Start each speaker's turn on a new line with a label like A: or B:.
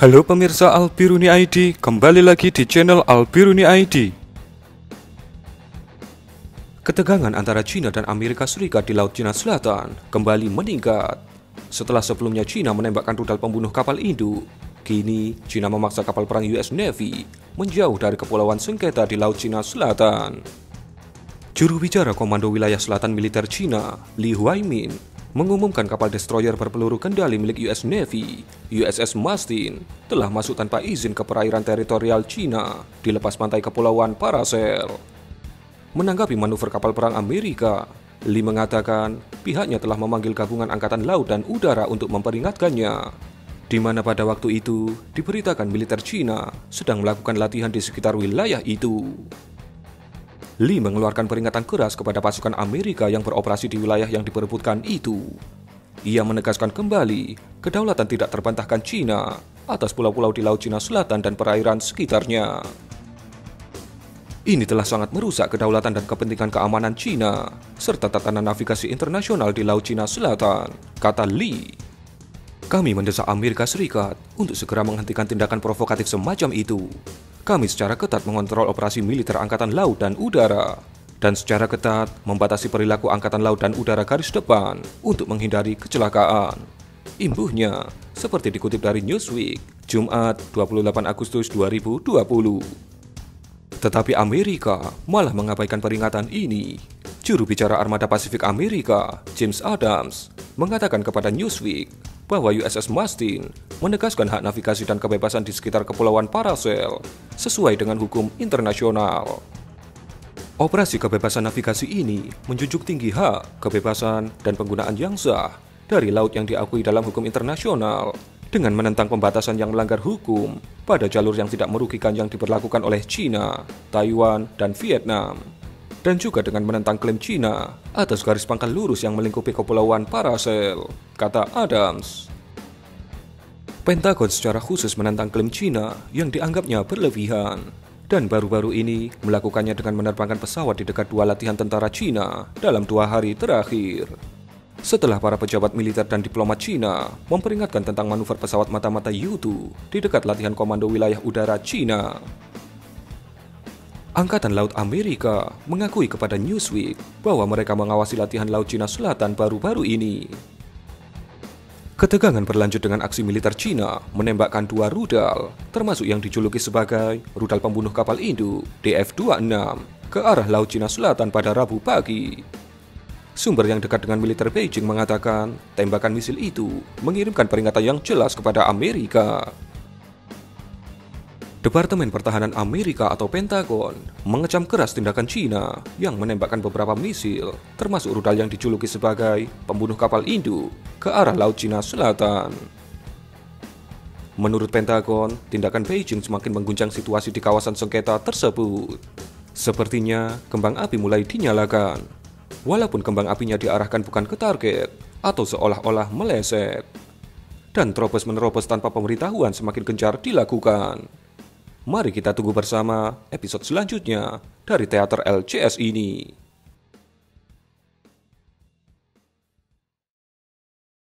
A: Halo pemirsa Albiruni ID, kembali lagi di channel Albiruni ID. Ketegangan antara China dan Amerika Serikat di Laut Cina Selatan kembali meningkat. Setelah sebelumnya China menembakkan rudal pembunuh kapal induk, kini China memaksa kapal perang US Navy menjauh dari kepulauan sengketa di Laut Cina Selatan. Juru bicara Komando Wilayah Selatan Militer China, Li Huaimin, mengumumkan kapal destroyer berpeluru kendali milik US Navy, USS Mustin, telah masuk tanpa izin ke perairan teritorial China di lepas pantai Kepulauan Paracel. Menanggapi manuver kapal perang Amerika, Li mengatakan pihaknya telah memanggil gabungan angkatan laut dan udara untuk memperingatkannya, di mana pada waktu itu diberitakan militer China sedang melakukan latihan di sekitar wilayah itu. Li mengeluarkan peringatan keras kepada pasukan Amerika yang beroperasi di wilayah yang diperebutkan itu. Ia menegaskan kembali kedaulatan tidak terbantahkan China atas pulau-pulau di Laut Cina Selatan dan perairan sekitarnya. Ini telah sangat merusak kedaulatan dan kepentingan keamanan China, serta tatanan navigasi internasional di Laut Cina Selatan, kata Li. Kami mendesak Amerika Serikat untuk segera menghentikan tindakan provokatif semacam itu. Kami secara ketat mengontrol operasi militer Angkatan Laut dan Udara, dan secara ketat membatasi perilaku Angkatan Laut dan Udara garis depan untuk menghindari kecelakaan. Imbuhnya, seperti dikutip dari Newsweek, Jumat 28 Agustus 2020. Tetapi Amerika malah mengabaikan peringatan ini. Juru bicara Armada Pasifik Amerika, James Adams, mengatakan kepada Newsweek bahwa USS Mustin menegaskan hak navigasi dan kebebasan di sekitar Kepulauan Paracel sesuai dengan hukum internasional. Operasi kebebasan navigasi ini menjunjung tinggi hak, kebebasan, dan penggunaan yang sah dari laut yang diakui dalam hukum internasional dengan menentang pembatasan yang melanggar hukum pada jalur yang tidak merugikan yang diberlakukan oleh China, Taiwan, dan Vietnam. Dan juga dengan menentang klaim China atas garis pangkal lurus yang melingkupi Kepulauan Paracel, kata Adams. Pentagon secara khusus menentang klaim China yang dianggapnya berlebihan, dan baru-baru ini melakukannya dengan menerbangkan pesawat di dekat dua latihan tentara China dalam 2 hari terakhir. Setelah para pejabat militer dan diplomat China memperingatkan tentang manuver pesawat mata-mata U-2 di dekat latihan Komando Wilayah Udara China. Angkatan Laut Amerika mengakui kepada Newsweek bahwa mereka mengawasi latihan Laut Cina Selatan baru-baru ini. Ketegangan berlanjut dengan aksi militer China menembakkan 2 rudal, termasuk yang dijuluki sebagai rudal pembunuh kapal induk DF-26 ke arah Laut Cina Selatan pada Rabu pagi. Sumber yang dekat dengan militer Beijing mengatakan tembakan misil itu mengirimkan peringatan yang jelas kepada Amerika. Departemen Pertahanan Amerika atau Pentagon mengecam keras tindakan China yang menembakkan beberapa misil, termasuk rudal yang dijuluki sebagai pembunuh kapal induk, ke arah Laut Cina Selatan. Menurut Pentagon, tindakan Beijing semakin mengguncang situasi di kawasan sengketa tersebut. Sepertinya kembang api mulai dinyalakan, walaupun kembang apinya diarahkan bukan ke target atau seolah-olah meleset. Dan terobos-menerobos tanpa pemberitahuan semakin gencar dilakukan. Mari kita tunggu bersama episode selanjutnya dari teater LCS ini.